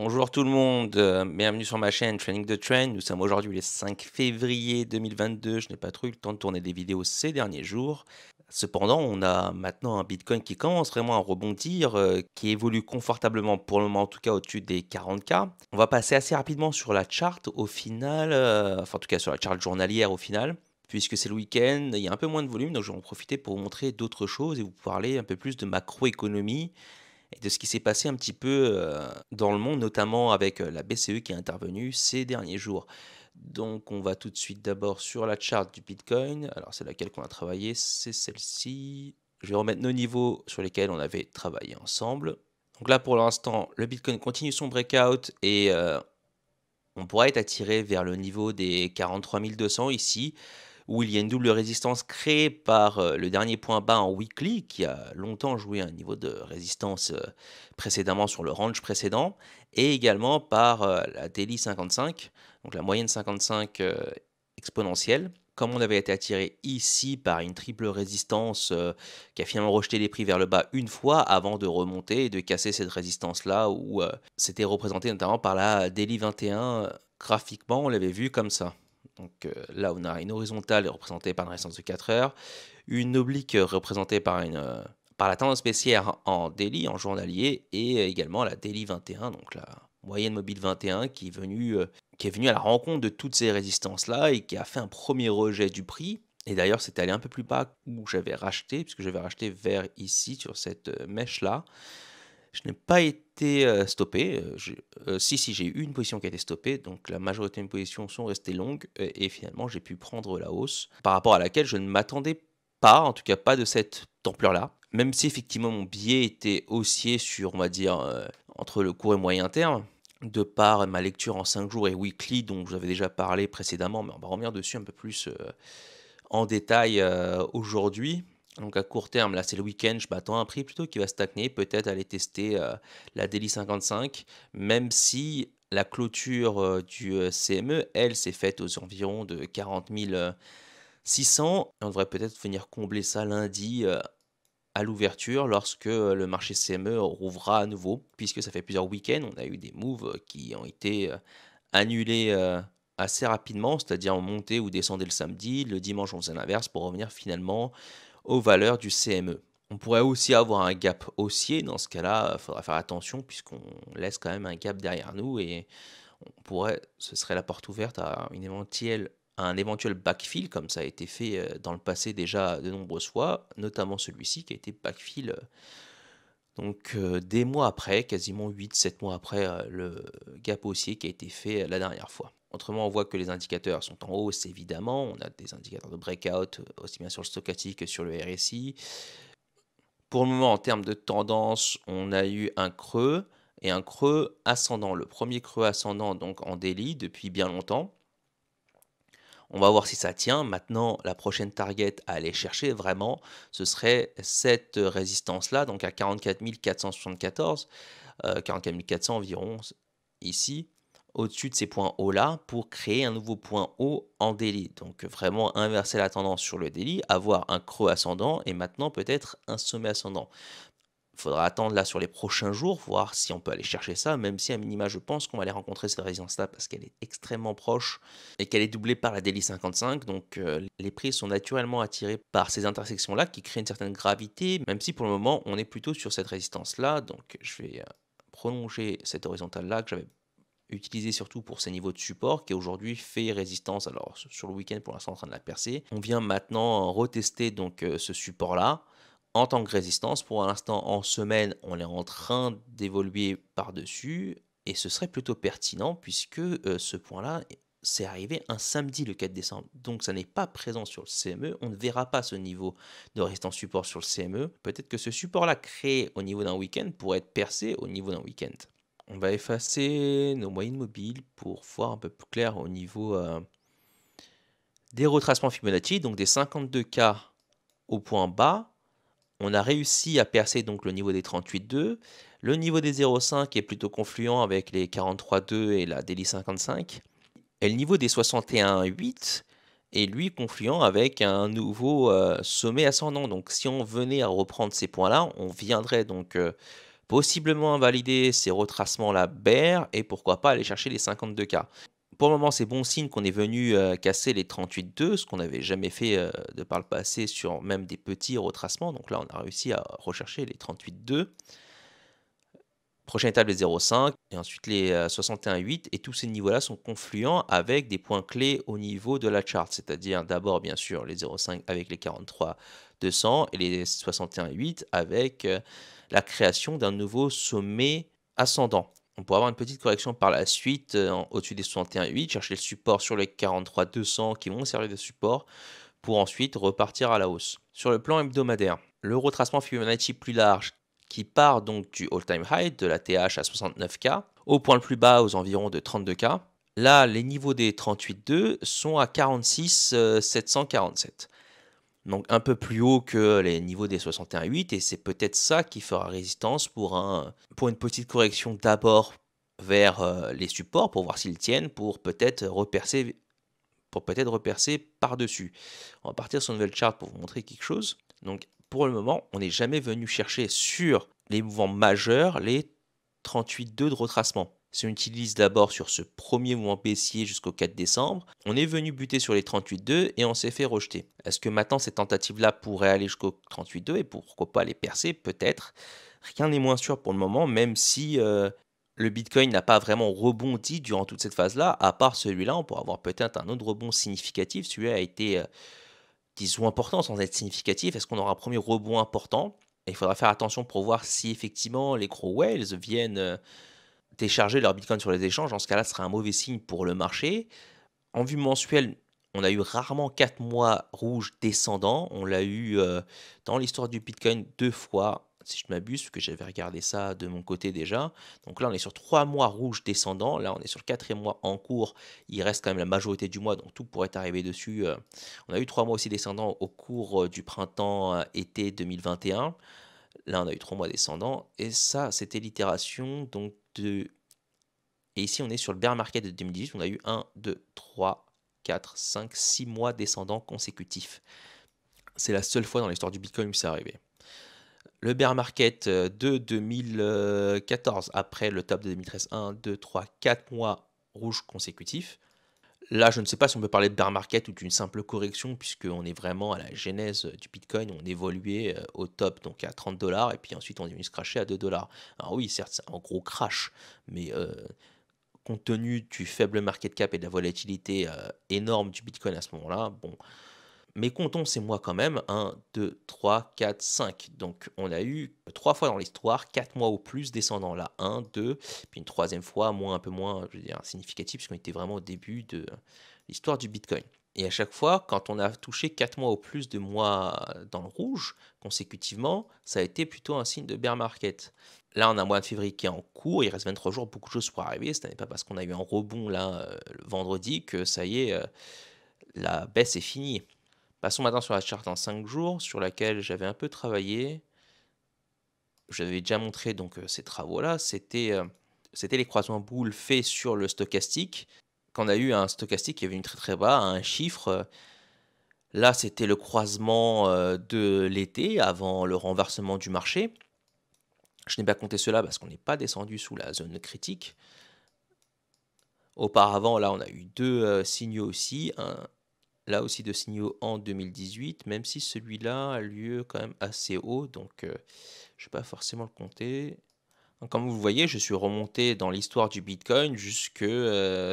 Bonjour tout le monde, bienvenue sur ma chaîne Training the Trend. Nous sommes aujourd'hui le 5 février 2022. Je n'ai pas trop eu le temps de tourner des vidéos ces derniers jours. Cependant, on a maintenant un Bitcoin qui commence vraiment à rebondir, qui évolue confortablement pour le moment, en tout cas au-dessus des 40K. On va passer assez rapidement sur la charte au final, enfin en tout cas sur la charte journalière au final, puisque c'est le week-end, il y a un peu moins de volume, donc je vais en profiter pour vous montrer d'autres choses et vous parler un peu plus de macroéconomie et de ce qui s'est passé un petit peu dans le monde, notamment avec la BCE qui est intervenue ces derniers jours. Donc on va tout de suite d'abord sur la charte du Bitcoin. Alors c'est laquelle qu'on a travaillé, c'est celle-ci. Je vais remettre nos niveaux sur lesquels on avait travaillé ensemble. Donc là pour l'instant, le Bitcoin continue son breakout et on pourrait être attiré vers le niveau des 43 200 ici, où il y a une double résistance créée par le dernier point bas en weekly, qui a longtemps joué un niveau de résistance précédemment sur le range précédent, et également par la daily 55, donc la moyenne 55 exponentielle. Comme on avait été attiré ici par une triple résistance qui a finalement rejeté les prix vers le bas une fois avant de remonter et de casser cette résistance-là, où c'était représenté notamment par la daily 21. Graphiquement, on l'avait vu comme ça. Donc là, on a une horizontale représentée par une résistance de 4 heures, une oblique représentée par la tendance baissière en daily, en journalier, et également la daily 21, donc la moyenne mobile 21 qui est venue à la rencontre de toutes ces résistances-là et qui a fait un premier rejet du prix. Et d'ailleurs, c'est allé un peu plus bas où j'avais racheté, puisque j'avais racheté vers ici, sur cette mèche-là. Je n'ai pas été stoppé. Si, j'ai eu une position qui a été stoppée, donc la majorité de mes positions sont restées longues et finalement j'ai pu prendre la hausse par rapport à laquelle je ne m'attendais pas, en tout cas pas de cette ampleur-là. Même si effectivement mon biais était haussier sur, on va dire, entre le court et moyen terme, de par ma lecture en 5 jours et weekly dont j'avais déjà parlé précédemment, mais on va revenir dessus un peu plus en détail aujourd'hui. Donc à court terme, là c'est le week-end, je m'attends à un prix plutôt qui va stagner, peut-être aller tester la Daily 55, même si la clôture du CME, elle, s'est faite aux environs de 40 600. On devrait peut-être venir combler ça lundi à l'ouverture lorsque le marché CME rouvrira à nouveau, puisque ça fait plusieurs week-ends, on a eu des moves qui ont été annulés assez rapidement, c'est-à-dire on montait ou descendait le samedi, le dimanche on faisait l'inverse pour revenir finalement aux valeurs du CME. On pourrait aussi avoir un gap haussier, dans ce cas-là, il faudra faire attention puisqu'on laisse quand même un gap derrière nous et ce serait la porte ouverte à un éventuel backfill, comme ça a été fait dans le passé déjà de nombreuses fois, notamment celui-ci qui a été backfill donc des mois après, quasiment 8-7 mois après le gap haussier qui a été fait la dernière fois. Autrement, on voit que les indicateurs sont en hausse, évidemment. On a des indicateurs de breakout, aussi bien sur le stochastique que sur le RSI. Pour le moment, en termes de tendance, on a eu un creux et un creux ascendant. Le premier creux ascendant, donc en daily, depuis bien longtemps. On va voir si ça tient. Maintenant, la prochaine target à aller chercher vraiment, ce serait cette résistance-là, donc à 44 474, 44 400 environ ici, au-dessus de ces points hauts-là, pour créer un nouveau point haut en daily. Donc vraiment inverser la tendance sur le daily, avoir un creux ascendant et maintenant peut-être un sommet ascendant. Il faudra attendre là sur les prochains jours, voir si on peut aller chercher ça, même si à minima je pense qu'on va aller rencontrer cette résistance-là parce qu'elle est extrêmement proche et qu'elle est doublée par la Daily 55. Donc les prix sont naturellement attirés par ces intersections-là qui créent une certaine gravité, même si pour le moment on est plutôt sur cette résistance-là. Donc je vais prolonger cette horizontale-là que j'avais utilisée surtout pour ces niveaux de support qui aujourd'hui fait résistance. Alors sur le week-end pour l'instant en train de la percer. On vient maintenant retester donc ce support-là en tant que résistance. Pour l'instant, en semaine, on est en train d'évoluer par-dessus et ce serait plutôt pertinent puisque ce point-là, c'est arrivé un samedi le 4 décembre. Donc ça n'est pas présent sur le CME. On ne verra pas ce niveau de résistance support sur le CME. Peut-être que ce support-là créé au niveau d'un week-end pourrait être percé au niveau d'un week-end. On va effacer nos moyennes mobiles pour voir un peu plus clair au niveau des retracements Fibonacci, donc des 52K au point bas. On a réussi à percer donc le niveau des 38,2. Le niveau des 0,5 est plutôt confluent avec les 43,2 et la Daily 55. Et le niveau des 61,8 est lui confluent avec un nouveau sommet ascendant. Donc si on venait à reprendre ces points-là, on viendrait donc possiblement invalider ces retracements-là bear et pourquoi pas aller chercher les 52K. Pour le moment, c'est bon signe qu'on est venu casser les 38,2, ce qu'on n'avait jamais fait de par le passé sur même des petits retracements. Donc là, on a réussi à rechercher les 38,2. Prochaine étape, les 0,5 et ensuite les 61,8. Et tous ces niveaux-là sont confluents avec des points clés au niveau de la charte. C'est-à-dire d'abord, bien sûr, les 0,5 avec les 43,200 et les 61,8 avec la création d'un nouveau sommet ascendant. On pourra avoir une petite correction par la suite au-dessus des 61,8, chercher le support sur les 43,200 qui vont servir de support pour ensuite repartir à la hausse. Sur le plan hebdomadaire, le retracement Fibonacci plus large qui part donc du all-time high de la TH à 69K au point le plus bas aux environs de 32K. Là, les niveaux des 38,2 sont à 46 747. Donc un peu plus haut que les niveaux des 61,8 et c'est peut-être ça qui fera résistance pour une petite correction d'abord vers les supports pour voir s'ils tiennent pour peut-être repercer par-dessus. On va partir sur une nouvelle charte pour vous montrer quelque chose. Donc pour le moment, on n'est jamais venu chercher sur les mouvements majeurs les 38,2 de retracement. Si on utilise d'abord sur ce premier mouvement baissier jusqu'au 4 décembre, on est venu buter sur les 38,2 et on s'est fait rejeter. Est-ce que maintenant cette tentative-là pourrait aller jusqu'au 38,2 et pourquoi pas les percer? Peut-être. Rien n'est moins sûr pour le moment, même si le Bitcoin n'a pas vraiment rebondi durant toute cette phase-là. À part celui-là, on pourra avoir peut-être un autre rebond significatif. Celui-là a été, disons, important sans être significatif. Est-ce qu'on aura un premier rebond important? Et il faudra faire attention pour voir si effectivement les gros whales viennent décharger leur Bitcoin sur les échanges. Dans ce cas-là, ce sera un mauvais signe pour le marché. En vue mensuelle, on a eu rarement 4 mois rouges descendants. On l'a eu dans l'histoire du Bitcoin 2 fois, si je ne m'abuse, parce que j'avais regardé ça de mon côté déjà. Donc là, on est sur 3 mois rouges descendants. Là, on est sur le 4e mois en cours. Il reste quand même la majorité du mois, donc tout pourrait arriver dessus. On a eu 3 mois aussi descendants au cours du printemps-été 2021. Là, on a eu 3 mois descendants. Et ça, c'était l'itération donc de... Et ici, on est sur le bear market de 2018. On a eu 1, 2, 3, 4, 5, 6 mois descendants consécutifs. C'est la seule fois dans l'histoire du Bitcoin où c'est arrivé. Le bear market de 2014, après le top de 2013, 1, 2, 3, 4 mois rouges consécutifs. Là, je ne sais pas si on peut parler de bear market ou d'une simple correction, puisqu'on est vraiment à la genèse du Bitcoin. On évoluait au top, donc à 30 $, et puis ensuite on est venu se crasher à 2 $. Alors oui, certes, c'est un gros crash, mais compte tenu du faible market cap et de la volatilité énorme du Bitcoin à ce moment-là, bon. Mais comptons ces mois quand même, 1, 2, 3, 4, 5. Donc on a eu 3 fois dans l'histoire, 4 mois ou plus descendant là, 1, 2, puis une troisième fois, un peu moins, je veux dire, significatif, puisqu'on était vraiment au début de l'histoire du Bitcoin. Et à chaque fois, quand on a touché 4 mois ou plus de mois dans le rouge consécutivement, ça a été plutôt un signe de bear market. Là, on a un mois de février qui est en cours, il reste 23 jours, beaucoup de choses pour arriver. Ce n'est pas parce qu'on a eu un rebond là le vendredi que ça y est, la baisse est finie. Passons maintenant sur la charte en 5 jours, sur laquelle j'avais un peu travaillé. J'avais déjà montré donc ces travaux-là. C'était les croisements boules faits sur le stochastique. Quand on a eu un stochastique qui avait une très très bas, un chiffre. Là, c'était le croisement de l'été avant le renversement du marché. Je n'ai pas compté cela parce qu'on n'est pas descendu sous la zone critique. Auparavant, là, on a eu deux signaux aussi. Là aussi deux signaux en 2018, même si celui-là a lieu quand même assez haut. Donc, je ne vais pas forcément le compter. Donc, comme vous le voyez, je suis remonté dans l'histoire du Bitcoin jusque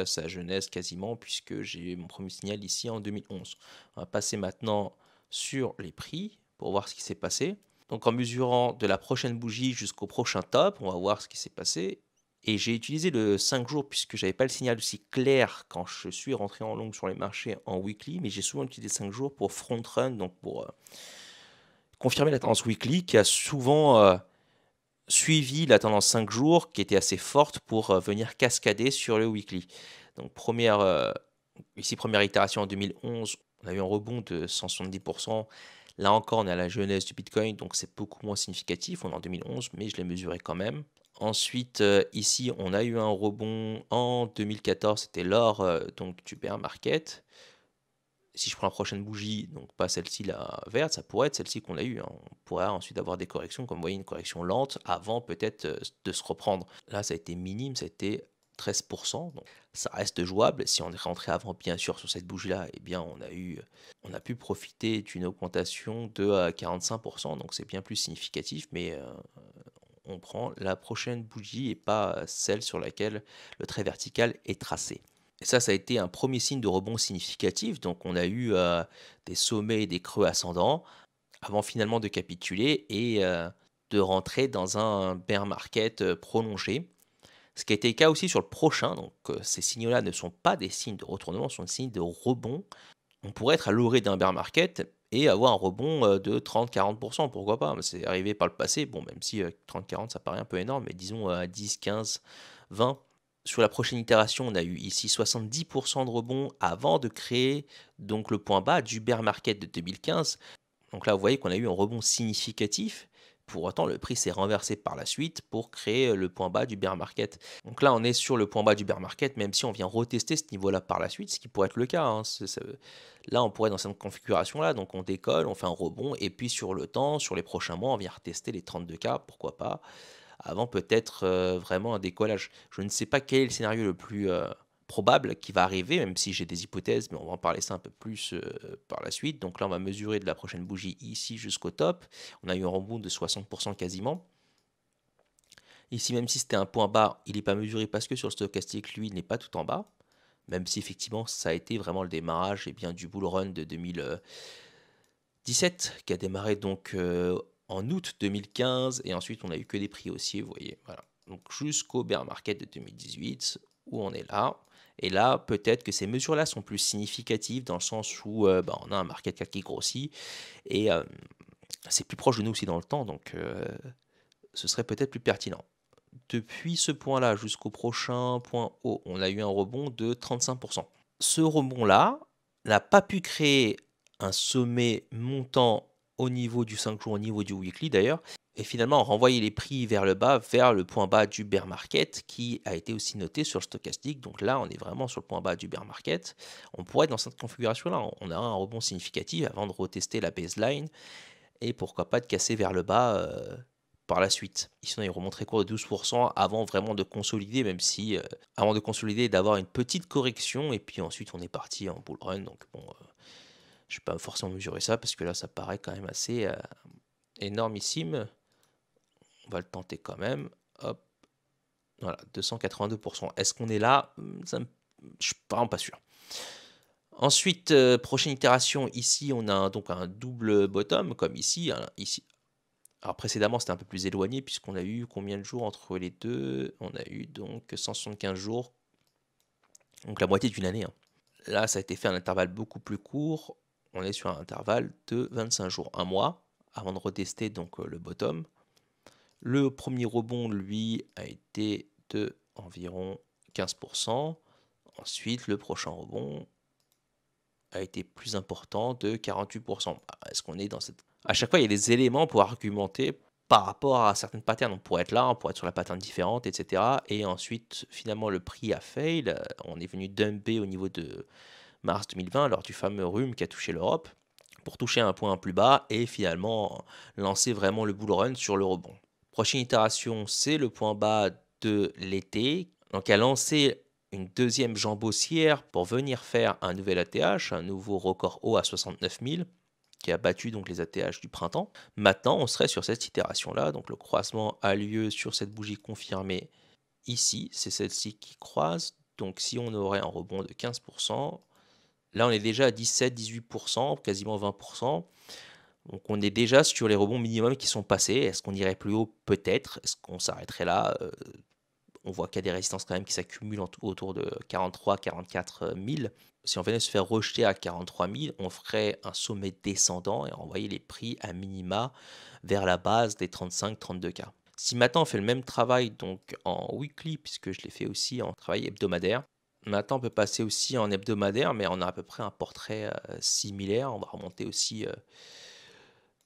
sa genèse quasiment, puisque j'ai eu mon premier signal ici en 2011. On va passer maintenant sur les prix pour voir ce qui s'est passé. Donc en mesurant de la prochaine bougie jusqu'au prochain top, on va voir ce qui s'est passé. Et j'ai utilisé le 5 jours puisque j'avais pas le signal aussi clair quand je suis rentré en long sur les marchés en weekly, mais j'ai souvent utilisé 5 jours pour front run, donc pour confirmer la tendance weekly qui a souvent suivi la tendance 5 jours qui était assez forte pour venir cascader sur le weekly. Donc ici première itération en 2011, on a eu un rebond de 170%. Là encore, on est à la jeunesse du Bitcoin, donc c'est beaucoup moins significatif. On est en 2011, mais je l'ai mesuré quand même. Ensuite, ici, on a eu un rebond en 2014, c'était lors donc du bear market. Si je prends la prochaine bougie, donc pas celle-ci, la verte, ça pourrait être celle-ci qu'on a eue, hein. On pourrait ensuite avoir des corrections, comme vous voyez, une correction lente avant peut-être de se reprendre. Là, ça a été minime, ça a été 13%, donc ça reste jouable. Si on est rentré avant, bien sûr, sur cette bougie-là, eh bien, on a pu profiter d'une augmentation de 45%, donc c'est bien plus significatif, mais on prend la prochaine bougie et pas celle sur laquelle le trait vertical est tracé. Et ça a été un premier signe de rebond significatif. Donc, on a eu des sommets et des creux ascendants avant finalement de capituler et de rentrer dans un bear market prolongé. Ce qui a été le cas aussi sur le prochain. Donc, ces signaux-là ne sont pas des signes de retournement, ce sont des signes de rebond. On pourrait être à l'orée d'un bear market et avoir un rebond de 30-40%, pourquoi pas. C'est arrivé par le passé, bon, même si 30-40 ça paraît un peu énorme, mais disons à 10, 15, 20. Sur la prochaine itération, on a eu ici 70% de rebond avant de créer donc le point bas du bear market de 2015. Donc là, vous voyez qu'on a eu un rebond significatif. Pour autant, le prix s'est renversé par la suite pour créer le point bas du bear market. Donc là, on est sur le point bas du bear market, même si on vient retester ce niveau-là par la suite, ce qui pourrait être le cas, hein. Là, on pourrait être dans cette configuration-là, donc on décolle, on fait un rebond, et puis sur le temps, sur les prochains mois, on vient retester les 32K, pourquoi pas, avant peut-être vraiment un décollage. Je ne sais pas quel est le scénario le plus probable qui va arriver, même si j'ai des hypothèses, mais on va en parler ça un peu plus par la suite. Donc là, on va mesurer de la prochaine bougie ici jusqu'au top. On a eu un rebond de 60% quasiment. Ici, même si c'était un point bas, il n'est pas mesuré parce que sur le stochastique, lui, il n'est pas tout en bas. Même si effectivement, ça a été vraiment le démarrage bien, du bull run de 2017, qui a démarré donc en août 2015, et ensuite on a eu que des prix haussiers, vous voyez, voilà. Donc jusqu'au bear market de 2018, où on est là. Et là, peut-être que ces mesures-là sont plus significatives dans le sens où on a un market cap qui grossit, et c'est plus proche de nous aussi dans le temps, donc ce serait peut-être plus pertinent. Depuis ce point-là jusqu'au prochain point haut, on a eu un rebond de 35%. Ce rebond-là n'a pas pu créer un sommet montant au niveau du 5 jours, au niveau du weekly d'ailleurs, et finalement renvoyer les prix vers le bas, vers le point bas du bear market qui a été aussi noté sur le stochastique. Donc là, on est vraiment sur le point bas du bear market. On pourrait être dans cette configuration-là, on aura un rebond significatif avant de retester la baseline et pourquoi pas de casser vers le bas par la suite. Sinon, il remonterait court de 12% avant vraiment de consolider, même si avant de consolider, d'avoir une petite correction, et puis ensuite on est parti en bull run. Donc bon, je ne vais pas forcément mesurer ça parce que là, ça paraît quand même assez énormissime. On va le tenter quand même. Hop, voilà, 282%. Est-ce qu'on est là? Je ne suis vraiment pas sûr. Ensuite, prochaine itération, ici on a donc un double bottom comme ici. Ici, alors précédemment, c'était un peu plus éloigné puisqu'on a eu combien de jours entre les deux? On a eu donc 175 jours, donc la moitié d'une année, hein. Là, ça a été fait à un intervalle beaucoup plus court. On est sur un intervalle de 25 jours, un mois, avant de retester donc le bottom. Le premier rebond, lui, a été de environ 15%. Ensuite, le prochain rebond a été plus important de 48%. Est-ce qu'on est dans cette... À chaque fois, il y a des éléments pour argumenter par rapport à certaines patterns. On pourrait être là, on pourrait être sur la pattern différente, etc. Et ensuite, finalement, le prix a fail. On est venu dumper au niveau de mars 2020 lors du fameux rhume qui a touché l'Europe pour toucher un point plus bas et finalement lancer vraiment le bull run sur le rebond. Prochaine itération, c'est le point bas de l'été. Donc, a lancé une deuxième jambe haussière pour venir faire un nouvel ATH, un nouveau record haut à 69 000, qui a battu donc les ATH du printemps. Maintenant, on serait sur cette itération-là. Donc, le croisement a lieu sur cette bougie confirmée ici. C'est celle-ci qui croise. Donc, si on aurait un rebond de 15%, là, on est déjà à 17-18%, quasiment 20%. Donc, on est déjà sur les rebonds minimums qui sont passés. Est-ce qu'on irait plus haut? Peut-être. Est-ce qu'on s'arrêterait là? On voit qu'il y a des résistances quand même qui s'accumulent autour de 43-44 000. Si on venait se faire rejeter à 43 000, on ferait un sommet descendant et renvoyer les prix à minima vers la base des 35-32K. Si maintenant on fait le même travail donc en weekly, puisque je l'ai fait aussi en travail hebdomadaire, maintenant on peut passer aussi en hebdomadaire, mais on a à peu près un portrait similaire. On va remonter aussi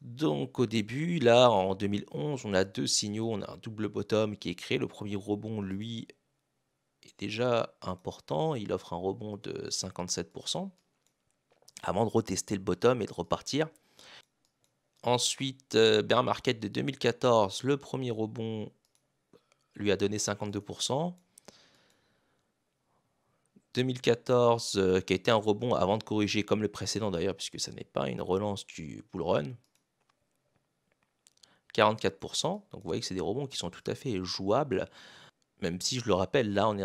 donc au début, là en 2011, on a deux signaux, on a un double bottom qui est créé. Le premier rebond, lui, est déjà important, il offre un rebond de 57%. avant de retester le bottom et de repartir. Ensuite, bear market de 2014, le premier rebond lui a donné 52%. 2014, qui a été un rebond avant de corriger comme le précédent d'ailleurs, puisque ça n'est pas une relance du bull run. 44%. Donc vous voyez que c'est des rebonds qui sont tout à fait jouables, même si je le rappelle, là on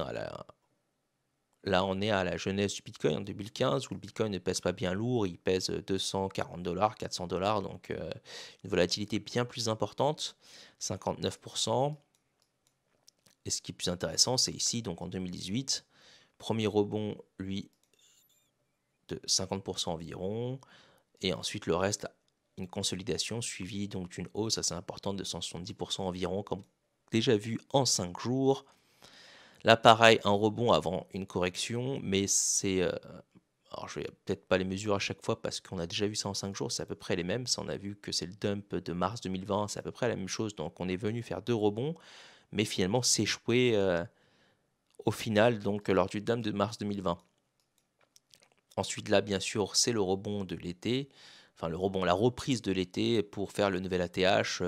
est à la jeunesse du Bitcoin en 2015, où le Bitcoin ne pèse pas bien lourd, il pèse 240 $, 400 $, donc une volatilité bien plus importante, 59%. Et ce qui est plus intéressant, c'est ici, donc en 2018, premier rebond, lui, de 50% environ, et ensuite le reste, une consolidation suivie donc d'une hausse assez importante de 170% environ, comme déjà vu en 5 jours. Là, pareil, un rebond avant une correction, mais c'est... alors, je vais peut-être pas les mesurer à chaque fois parce qu'on a déjà vu ça en 5 jours, c'est à peu près les mêmes. Ça, on a vu que c'est le dump de mars 2020, c'est à peu près la même chose. Donc, on est venu faire 2 rebonds, mais finalement s'échouer au final, donc lors du dump de mars 2020. Ensuite, là, bien sûr, c'est le rebond de l'été, enfin le rebond, la reprise de l'été pour faire le nouvel ATH,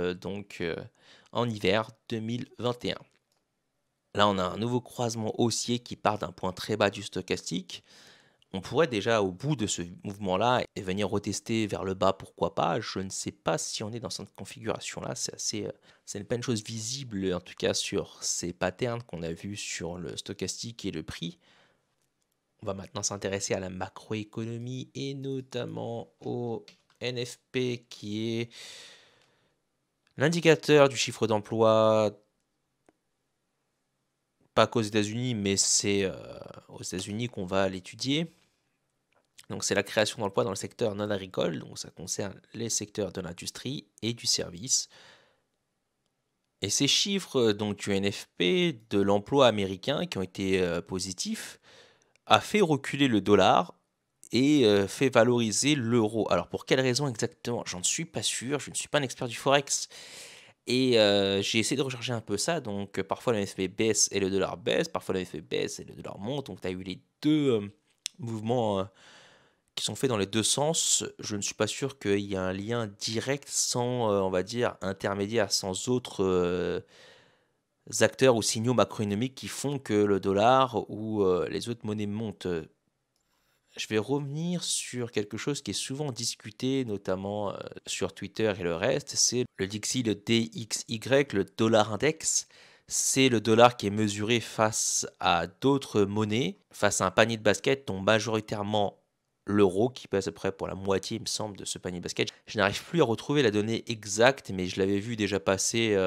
en hiver 2021. Là, on a un nouveau croisement haussier qui part d'un point très bas du stochastique. On pourrait déjà, au bout de ce mouvement-là, et venir retester vers le bas, pourquoi pas. Je ne sais pas si on est dans cette configuration-là. C'est pas une chose visible, en tout cas sur ces patterns qu'on a vus sur le stochastique et le prix. On va maintenant s'intéresser à la macroéconomie et notamment au NFP qui est l'indicateur du chiffre d'emploi, pas qu'aux États-Unis, mais c'est aux États-Unis qu'on va l'étudier. Donc c'est la création d'emplois dans le secteur non agricole, donc ça concerne les secteurs de l'industrie et du service. Et ces chiffres donc du NFP, de l'emploi américain qui ont été positifs, a fait reculer le dollar et fait valoriser l'euro. Alors pour quelle raison exactement? J'en suis pas sûr, je ne suis pas un expert du forex. Et j'ai essayé de recharger un peu ça, donc parfois le NFP baisse et le dollar baisse, parfois le NFP baisse et le dollar monte, donc tu as eu les deux mouvements qui sont faits dans les deux sens. Je ne suis pas sûr qu'il y ait un lien direct sans, on va dire, intermédiaire, sans autres acteurs ou signaux macroéconomiques qui font que le dollar ou les autres monnaies montent. Je vais revenir sur quelque chose qui est souvent discuté, notamment sur Twitter et le reste, c'est le DXY, le DXY, le dollar index. C'est le dollar qui est mesuré face à d'autres monnaies, face à un panier de basket dont majoritairement l'euro, qui pèse à peu près pour la moitié, il me semble, de ce panier de basket. Je n'arrive plus à retrouver la donnée exacte, mais je l'avais vu déjà passer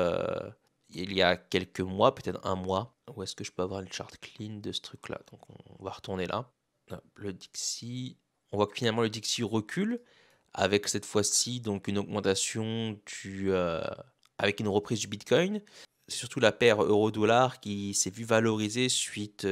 il y a quelques mois, peut-être un mois. Où est-ce que je peux avoir une chart clean de ce truc-là? Donc on va retourner là. Le Dixie, on voit que finalement le Dixie recule avec cette fois-ci donc une augmentation avec une reprise du Bitcoin. C'est surtout la paire euro-dollar qui s'est vue valoriser suite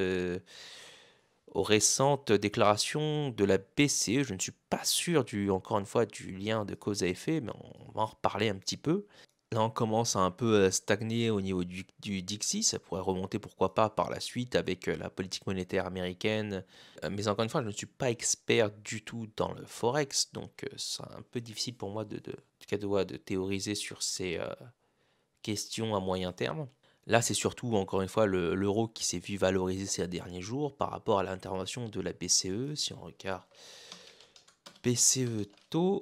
aux récentes déclarations de la BCE. Je ne suis pas sûr encore une fois du lien de cause à effet, mais on va en reparler un petit peu. Là, on commence à un peu stagner au niveau du Dixie. Ça pourrait remonter, pourquoi pas, par la suite avec la politique monétaire américaine. Mais encore une fois, je ne suis pas expert du tout dans le Forex, donc c'est un peu difficile pour moi de théoriser sur ces questions à moyen terme. Là, c'est surtout, encore une fois, l'euro qui s'est vu valoriser ces derniers jours par rapport à l'intervention de la BCE. Si on regarde BCE taux,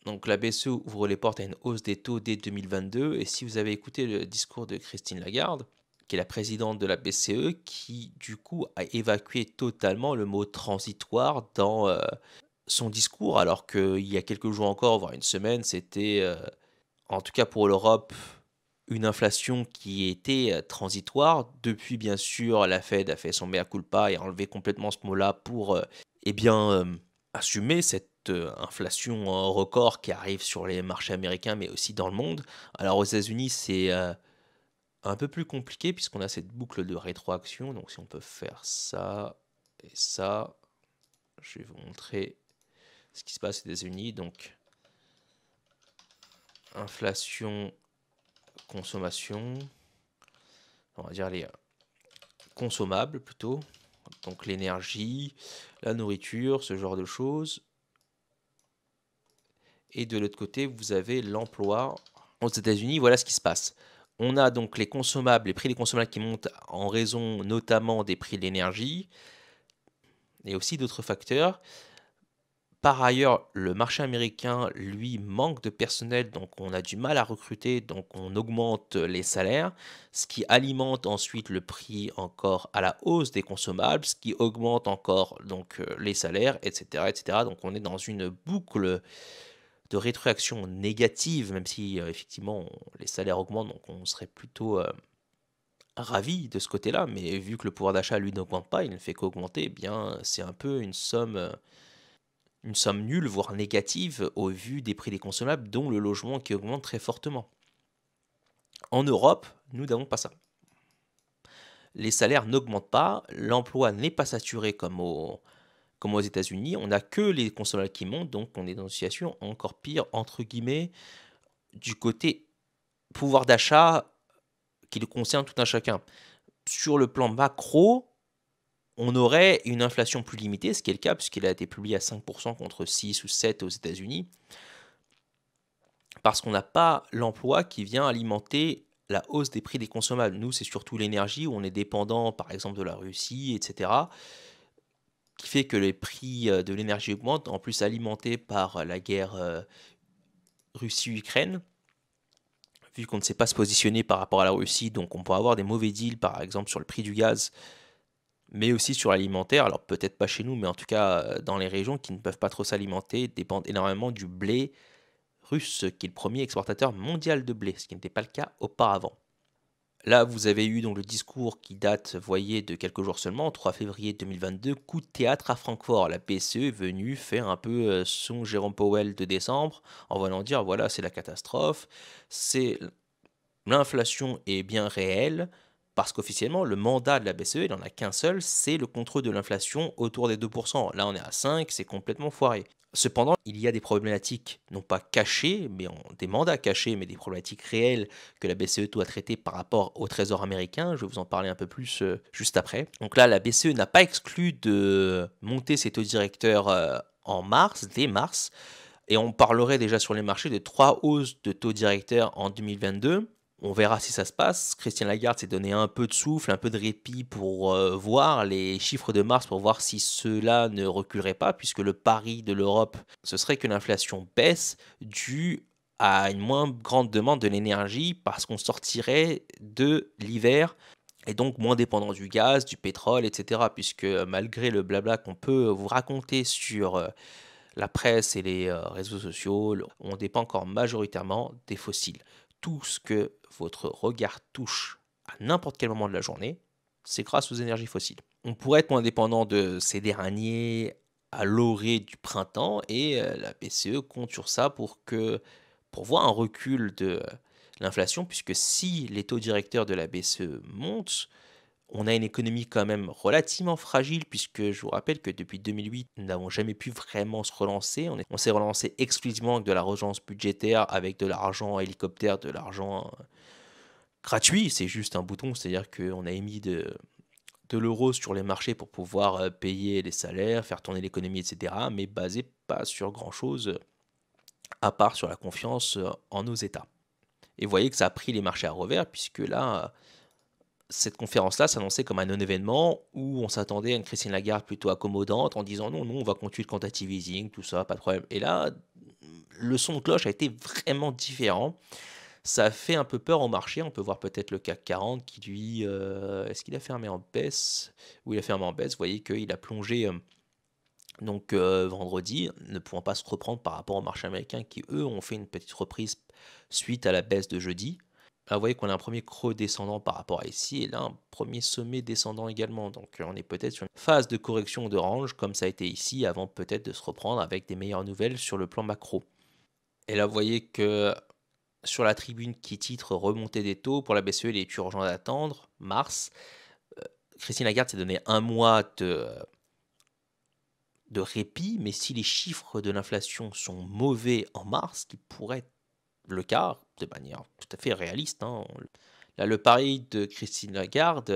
donc la BCE ouvre les portes à une hausse des taux dès 2022. Et si vous avez écouté le discours de Christine Lagarde, qui est la présidente de la BCE, qui du coup a évacué totalement le mot transitoire dans son discours, alors qu'il y a quelques jours encore, voire une semaine, c'était, en tout cas pour l'Europe, une inflation qui était transitoire. Depuis, bien sûr, la Fed a fait son mea culpa et a enlevé complètement ce mot-là pour eh bien, assumer cette inflation record qui arrive sur les marchés américains, mais aussi dans le monde. Alors aux États-Unis, c'est un peu plus compliqué puisqu'on a cette boucle de rétroaction. Donc si on peut faire ça et ça, je vais vous montrer ce qui se passe aux États-Unis. Donc inflation, consommation, on va dire les consommables plutôt. Donc l'énergie, la nourriture, ce genre de choses. Et de l'autre côté, vous avez l'emploi. Aux États-Unis, voilà ce qui se passe. On a donc les consommables, les prix des consommables qui montent en raison notamment des prix de l'énergie et aussi d'autres facteurs. Par ailleurs, le marché américain, lui, manque de personnel, donc on a du mal à recruter, donc on augmente les salaires, ce qui alimente ensuite le prix encore à la hausse des consommables, ce qui augmente encore donc les salaires, etc., etc. Donc on est dans une boucle de rétroaction négative, même si effectivement les salaires augmentent, donc on serait plutôt ravi de ce côté-là, mais vu que le pouvoir d'achat lui n'augmente pas, il ne fait qu'augmenter, eh bien c'est un peu une somme nulle, voire négative, au vu des prix des consommables, dont le logement qui augmente très fortement. En Europe, nous n'avons pas ça. Les salaires n'augmentent pas, l'emploi n'est pas saturé comme aux États-Unis, on n'a que les consommables qui montent, donc on est dans une situation encore pire, entre guillemets, du côté pouvoir d'achat qui le concerne tout un chacun. Sur le plan macro, on aurait une inflation plus limitée, ce qui est le cas, puisqu'il a été publié à 5% contre 6 ou 7 aux États-Unis. Parce qu'on n'a pas l'emploi qui vient alimenter la hausse des prix des consommables. Nous, c'est surtout l'énergie où on est dépendant, par exemple, de la Russie, etc., qui fait que les prix de l'énergie augmentent, en plus alimentés par la guerre Russie-Ukraine. Vu qu'on ne sait pas se positionner par rapport à la Russie, donc on peut avoir des mauvais deals, par exemple, sur le prix du gaz, mais aussi sur l'alimentaire. Alors peut-être pas chez nous, mais en tout cas dans les régions qui ne peuvent pas trop s'alimenter, dépendent énormément du blé russe, qui est le premier exportateur mondial de blé, ce qui n'était pas le cas auparavant. Là, vous avez eu donc le discours qui date, voyez, de quelques jours seulement, 3 février 2022, coup de théâtre à Francfort. La BCE est venue faire un peu son Jérôme Powell de décembre, en venant dire, voilà, c'est la catastrophe, c'est l'inflation est bien réelle, parce qu'officiellement, le mandat de la BCE, il n'en a qu'un seul, c'est le contrôle de l'inflation autour des 2%. Là, on est à 5, c'est complètement foiré. Cependant, il y a des problématiques, non pas cachées, mais des mandats cachés, mais des problématiques réelles que la BCE doit traiter par rapport au Trésor américain. Je vais vous en parler un peu plus juste après. Donc là, la BCE n'a pas exclu de monter ses taux directeurs en mars, dès mars, et on parlerait déjà sur les marchés de 3 hausses de taux directeurs en 2022. On verra si ça se passe. Christine Lagarde s'est donné un peu de souffle, un peu de répit pour voir les chiffres de mars, pour voir si cela ne reculerait pas, puisque le pari de l'Europe, ce serait que l'inflation baisse due à une moins grande demande de l'énergie, parce qu'on sortirait de l'hiver et donc moins dépendant du gaz, du pétrole, etc. Puisque malgré le blabla qu'on peut vous raconter sur la presse et les réseaux sociaux, on dépend encore majoritairement des fossiles. Tout ce que votre regard touche à n'importe quel moment de la journée, c'est grâce aux énergies fossiles. On pourrait être moins dépendant de ces derniers à l'orée du printemps et la BCE compte sur ça pour voir un recul de l'inflation, puisque si les taux directeurs de la BCE montent, on a une économie quand même relativement fragile, puisque je vous rappelle que depuis 2008, nous n'avons jamais pu vraiment se relancer. On s'est relancé exclusivement avec de la relance budgétaire, avec de l'argent hélicoptère, de l'argent gratuit. C'est juste un bouton, c'est-à-dire qu'on a émis de l'euro sur les marchés pour pouvoir payer les salaires, faire tourner l'économie, etc. Mais basé pas sur grand-chose, à part sur la confiance en nos États. Et vous voyez que ça a pris les marchés à revers, puisque là, cette conférence-là s'annonçait comme un non-événement où on s'attendait à une Christine Lagarde plutôt accommodante en disant non, non, on va continuer le quantitative easing, tout ça, pas de problème. Et là, le son de cloche a été vraiment différent. Ça a fait un peu peur au marché. On peut voir peut-être le CAC 40 qui, lui, est-ce qu'il a fermé en baisse? Oui, il a fermé en baisse. Vous voyez qu'il a plongé donc vendredi, ne pouvant pas se reprendre par rapport au marché américain qui, eux, ont fait une petite reprise suite à la baisse de jeudi. Là, vous voyez qu'on a un premier creux descendant par rapport à ici, et là, un premier sommet descendant également. Donc, on est peut-être sur une phase de correction de range, comme ça a été ici, avant peut-être de se reprendre avec des meilleures nouvelles sur le plan macro. Et là, vous voyez que sur la tribune qui titre Remontée des taux, pour la BCE, il est urgent d'attendre, mars. Christine Lagarde s'est donné un mois de répit, mais si les chiffres de l'inflation sont mauvais en mars, ce qui pourrait être le cas de manière tout à fait réaliste, hein, là, le pari de Christine Lagarde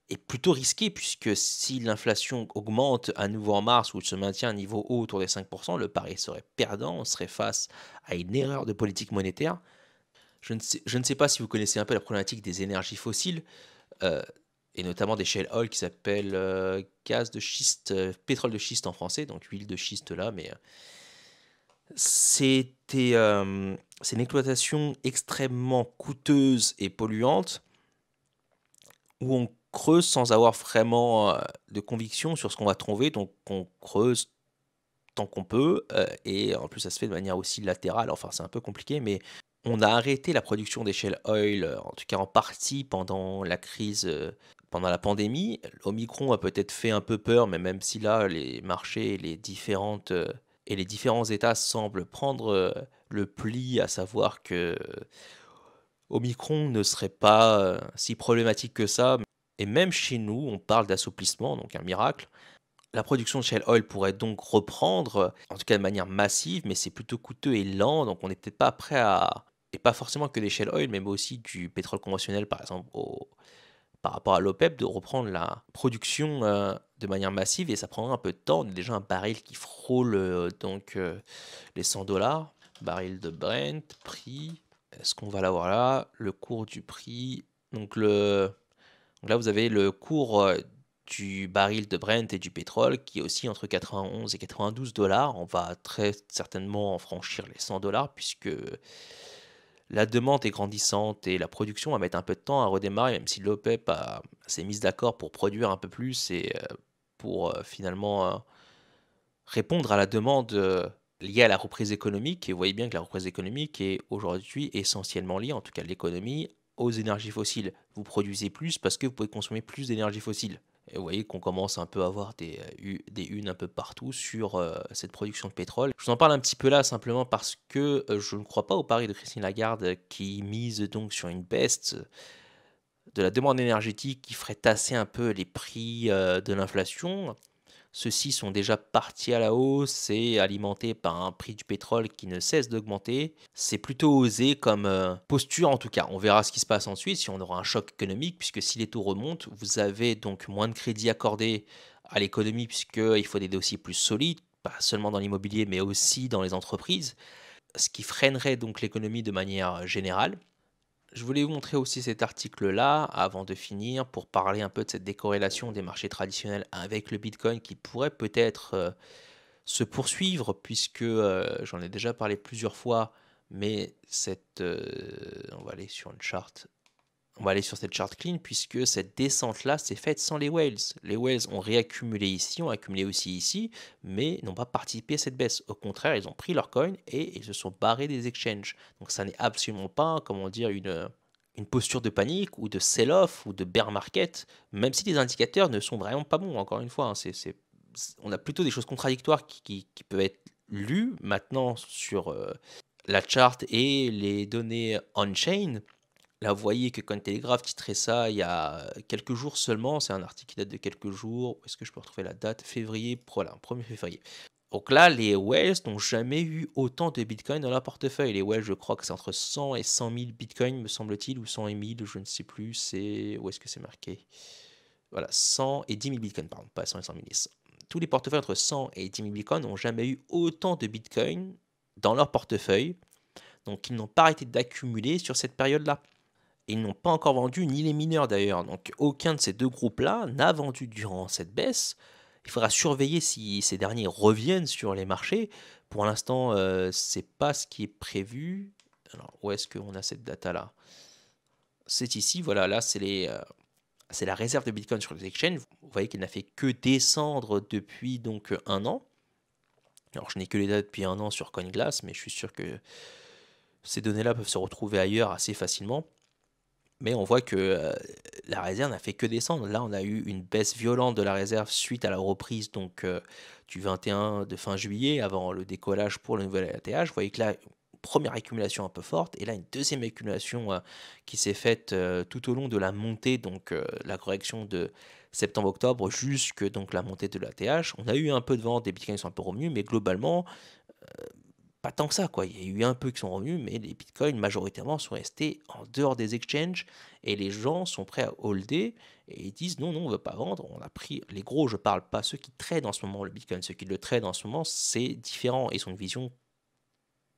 est plutôt risqué puisque si l'inflation augmente à nouveau en mars ou se maintient à un niveau haut autour des 5%, le pari serait perdant, on serait face à une erreur de politique monétaire. Je ne sais pas si vous connaissez un peu la problématique des énergies fossiles, euh, et notamment des shale oil qui s'appellent gaz de schiste, pétrole de schiste en français, donc huile de schiste là, mais c'était, c'est une exploitation extrêmement coûteuse et polluante où on creuse sans avoir vraiment de conviction sur ce qu'on va trouver, donc on creuse tant qu'on peut, et en plus ça se fait de manière aussi latérale, enfin c'est un peu compliqué, mais on a arrêté la production des shale oil, en tout cas en partie pendant la crise, pendant la pandémie. Omicron a peut-être fait un peu peur, mais même si là les marchés et les différents États semblent prendre le pli, à savoir que Omicron ne serait pas si problématique que ça. Et même chez nous, on parle d'assouplissement, donc un miracle. La production de shale oil pourrait donc reprendre, en tout cas de manière massive, mais c'est plutôt coûteux et lent, donc on n'est peut-être pas prêt à... Et pas forcément que des shale oil, mais aussi du pétrole conventionnel, par exemple, par rapport à l'OPEP, de reprendre la production de manière massive, et ça prendra un peu de temps. On a déjà un baril qui frôle les 100 dollars, baril de Brent, prix. Est-ce qu'on va l'avoir là? Le cours du prix. Donc là, vous avez le cours du baril de Brent et du pétrole qui est aussi entre 91 et 92 dollars. On va très certainement en franchir les 100 dollars puisque la demande est grandissante et la production va mettre un peu de temps à redémarrer, même si l'OPEP s'est mise d'accord pour produire un peu plus et pour finalement répondre à la demande liée à la reprise économique. Et vous voyez bien que la reprise économique est aujourd'hui essentiellement liée, en tout cas l'économie, aux énergies fossiles. Vous produisez plus parce que vous pouvez consommer plus d'énergie fossile. Et vous voyez qu'on commence un peu à avoir des unes un peu partout sur cette production de pétrole. Je vous en parle un petit peu là simplement parce que je ne crois pas au pari de Christine Lagarde qui mise donc sur une baisse de la demande énergétique qui ferait tasser un peu les prix de l'inflation. Ceux-ci sont déjà partis à la hausse et alimentés par un prix du pétrole qui ne cesse d'augmenter. C'est plutôt osé comme posture en tout cas. On verra ce qui se passe ensuite, si on aura un choc économique, puisque si les taux remontent, vous avez donc moins de crédits accordés à l'économie, puisqu'il faut des dossiers plus solides, pas seulement dans l'immobilier, mais aussi dans les entreprises, ce qui freinerait donc l'économie de manière générale. Je voulais vous montrer aussi cet article-là avant de finir pour parler un peu de cette décorrélation des marchés traditionnels avec le Bitcoin qui pourrait peut-être se poursuivre puisque j'en ai déjà parlé plusieurs fois, mais on va aller sur une charte. On va aller sur cette charte clean puisque cette descente-là s'est faite sans les whales. Les whales ont réaccumulé ici, ont accumulé aussi ici, mais n'ont pas participé à cette baisse. Au contraire, ils ont pris leur coin et ils se sont barrés des exchanges. Donc ça n'est absolument pas, comment dire, une posture de panique ou de sell-off ou de bear market, même si les indicateurs ne sont vraiment pas bons, encore une fois. On a plutôt des choses contradictoires qui peuvent être lues maintenant sur la charte et les données on-chain. Là, vous voyez que Cointelegraph titrait ça il y a quelques jours seulement. C'est un article qui date de quelques jours. Où est-ce que je peux retrouver la date? Février, voilà, 1er février. Donc là, les whales n'ont jamais eu autant de bitcoins dans leur portefeuille. Les whales, je crois que c'est entre 100 et 100 000 bitcoins, me semble-t-il, ou 100 et 1000, je ne sais plus. Où est-ce que c'est marqué? Voilà, 100 et 10 000 bitcoins, pardon, pas 100 et 100 000. Tous les portefeuilles entre 100 et 10 000 bitcoins n'ont jamais eu autant de bitcoins dans leur portefeuille. Donc ils n'ont pas arrêté d'accumuler sur cette période-là. Et ils n'ont pas encore vendu, ni les mineurs d'ailleurs. Donc aucun de ces deux groupes-là n'a vendu durant cette baisse. Il faudra surveiller si ces derniers reviennent sur les marchés. Pour l'instant, c'est pas ce qui est prévu. Alors, où est-ce qu'on a cette data-là? C'est ici, voilà, là, c'est la réserve de Bitcoin sur les exchanges. Vous voyez qu'elle n'a fait que descendre depuis donc un an. Alors, je n'ai que les dates depuis un an sur CoinGlass, mais je suis sûr que ces données-là peuvent se retrouver ailleurs assez facilement. Mais on voit que la réserve n'a fait que descendre. Là, on a eu une baisse violente de la réserve suite à la reprise donc, du 21 de fin juillet, avant le décollage pour le nouvel ATH. Vous voyez que là, première accumulation un peu forte, et là, une deuxième accumulation qui s'est faite tout au long de la montée, donc la correction de septembre-octobre, jusque donc la montée de l'ATH. On a eu un peu de vente, des bitcoins sont un peu revenus, mais globalement, pas tant que ça, quoi. Il y a eu un peu qui sont revenus, mais les bitcoins, majoritairement, sont restés en dehors des exchanges et les gens sont prêts à holder et ils disent: «Non, non, on veut pas vendre, on a pris» les gros, je parle pas ceux qui trade en ce moment le bitcoin, ceux qui le trade en ce moment, c'est différent. Ils ont une vision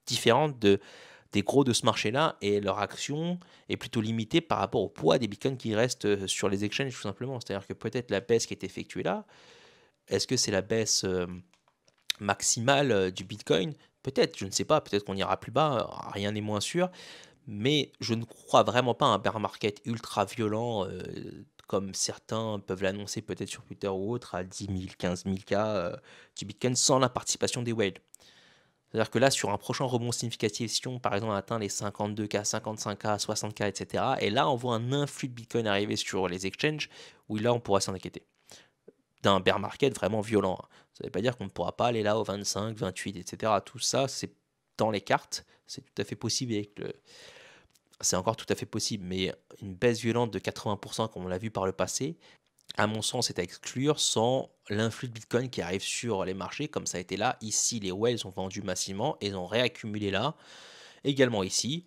différente des gros de ce marché-là et leur action est plutôt limitée par rapport au poids des bitcoins qui restent, sur les exchanges, tout simplement. C'est-à-dire que peut-être la baisse qui est effectuée là, est-ce que c'est la baisse, maximale, du bitcoin? Peut-être, je ne sais pas, peut-être qu'on ira plus bas, rien n'est moins sûr, mais je ne crois vraiment pas à un bear market ultra violent, comme certains peuvent l'annoncer peut-être sur Twitter ou autre à 10 000, 15 000 K, du bitcoin sans la participation des whales. C'est-à-dire que là, sur un prochain rebond significatif, si on, par exemple, atteint les 52K, 55K, 60K, etc., et là, on voit un influx de Bitcoin arriver sur les exchanges, où là, on pourra s'en inquiéter. D'un bear market vraiment violent, hein. Ça ne veut pas dire qu'on ne pourra pas aller là au 25, 28, etc. Tout ça, c'est dans les cartes, c'est tout à fait possible avec le... C'est encore tout à fait possible, mais une baisse violente de 80%, comme on l'a vu par le passé, à mon sens, c'est à exclure sans l'influx de Bitcoin qui arrive sur les marchés, comme ça a été là. Ici, les whales ont vendu massivement et ils ont réaccumulé là, également ici,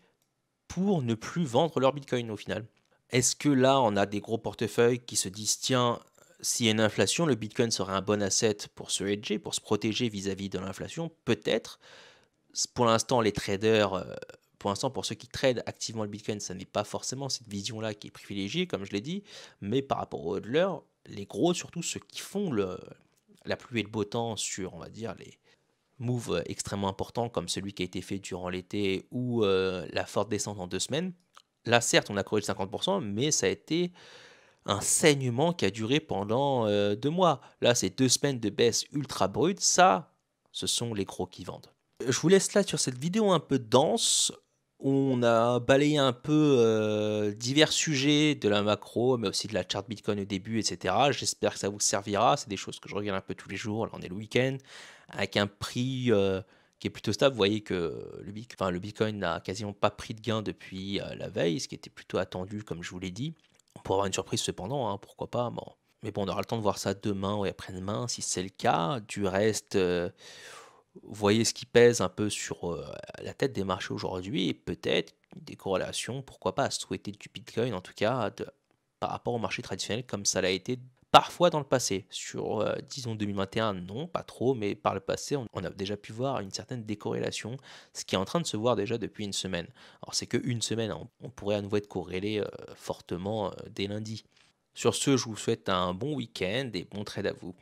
pour ne plus vendre leur Bitcoin au final. Est-ce que là, on a des gros portefeuilles qui se disent, tiens, s'il y a une inflation, le Bitcoin serait un bon asset pour se hedger, pour se protéger vis-à-vis de l'inflation? Peut-être. Pour l'instant, les traders, pour l'instant, pour ceux qui tradent activement le Bitcoin, ça n'est pas forcément cette vision-là qui est privilégiée, comme je l'ai dit, mais par rapport aux hodlers, les gros, surtout ceux qui font la pluie et le beau temps sur, on va dire, les moves extrêmement importants comme celui qui a été fait durant l'été ou la forte descente en 2 semaines. Là, certes, on a corrigé de 50%, mais ça a été un saignement qui a duré pendant 2 mois. Là, c'est 2 semaines de baisse ultra brute. Ça, ce sont les gros qui vendent. Je vous laisse là sur cette vidéo un peu dense. On a balayé un peu divers sujets de la macro, mais aussi de la chart Bitcoin au début, etc. J'espère que ça vous servira. C'est des choses que je regarde un peu tous les jours. Là, on est le week-end, avec un prix qui est plutôt stable. Vous voyez que le Bitcoin n'a quasiment pas pris de gain depuis la veille, ce qui était plutôt attendu, comme je vous l'ai dit. On pourrait avoir une surprise cependant, hein, pourquoi pas. Bon. Mais bon, on aura le temps de voir ça demain ou après-demain, si c'est le cas. Du reste, voyez ce qui pèse un peu sur la tête des marchés aujourd'hui et peut-être des corrélations, pourquoi pas, à souhaiter du Bitcoin, en tout cas par rapport au marché traditionnel, comme ça l'a été parfois dans le passé. Sur, disons, 2021, non, pas trop, mais par le passé, on a déjà pu voir une certaine décorrélation, ce qui est en train de se voir déjà depuis une semaine. Alors, c'est qu'une semaine, hein, on pourrait à nouveau être corrélé fortement dès lundi. Sur ce, je vous souhaite un bon week-end et bon trade à vous.